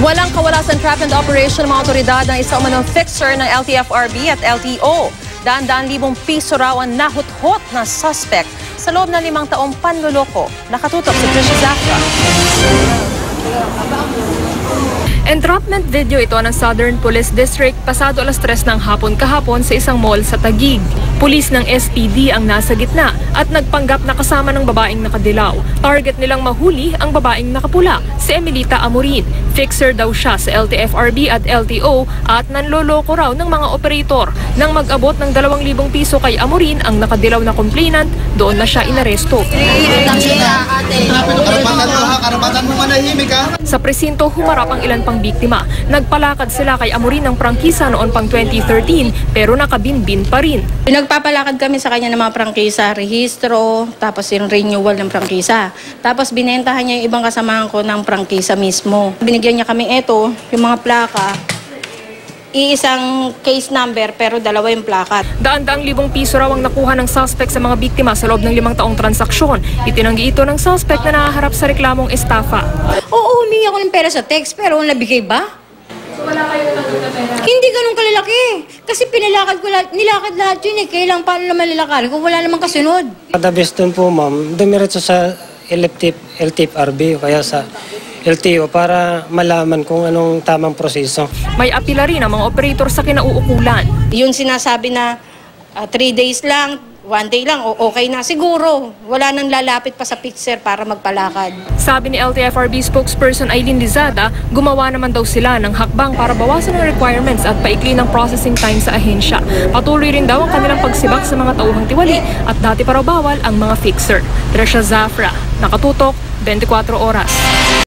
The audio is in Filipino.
Walang kawalasan trap and operation ng mga otoridad ng isa umanong fixer ng LTFRB at LTO. Daan-daan libong piso raw ang nahuthot na suspect sa loob ng 5 taong panloloko. Nakatutok si Trisha Zafra. Entrapment video ito ng Southern Police District pasado alas 3 ng hapon kahapon sa isang mall sa Taguig. Pulis ng SPD ang nasa gitna at nagpanggap na kasama ng babaeng nakadilaw. Target nilang mahuli ang babaeng nakapula, si Emilita Amorin. Fixer daw siya sa LTFRB at LTO at nanloloko raw ng mga operator. Nang mag-abot ng 2,000 piso kay Amorin ang nakadilaw na complainant, doon na siya inaresto. Sa presinto, humarap ang ilan pang biktima. Nagpalakad sila kay Amorin ng prangkisa noon pang 2013 pero nakabinbin pa rin. Nagpapalakad kami sa kanya ng mga prangkisa, rehistro, tapos yung renewal ng prangkisa. Tapos binentahan niya yung ibang kasamahan ko ng prangkisa mismo. Binigyan niya kami ito, yung mga plaka, iisang case number pero 2 yung plaka. Daan-daang libong piso raw ang nakuha ng suspect sa mga biktima sa loob ng 5 taong transaksyon. Itinanggi ito ng suspect na nahaharap sa reklamong estafa. Oo, humingi ako ng pera sa text pero nabigay ba? Wala kayo natanggap na pera? Hindi ganun kalalaki. Kasi pinalakad ko lahat, nilakad lahat yun eh. Kailang paano naman nilakarin kung wala namang kasunod? The best dun po ma'am, dumiretso sa LTFRB o kaya sa LTO para malaman kung anong tamang proseso. May apila rin ang mga operator sa kinauukulan. Yung sinasabi na 3 days lang, 1 day lang, okay na. Siguro, wala nang lalapit pa sa fixer para magpalakad. Sabi ni LTFRB spokesperson Aileen Lizada, gumawa naman daw sila ng hakbang para bawasan ang requirements at paikli ng processing time sa ahensya. Patuloy rin daw ang kanilang pagsibak sa mga tauhang tiwali at dati pa raw bawal ang mga fixer. Trisha Zafra, Nakatutok, 24 Oras.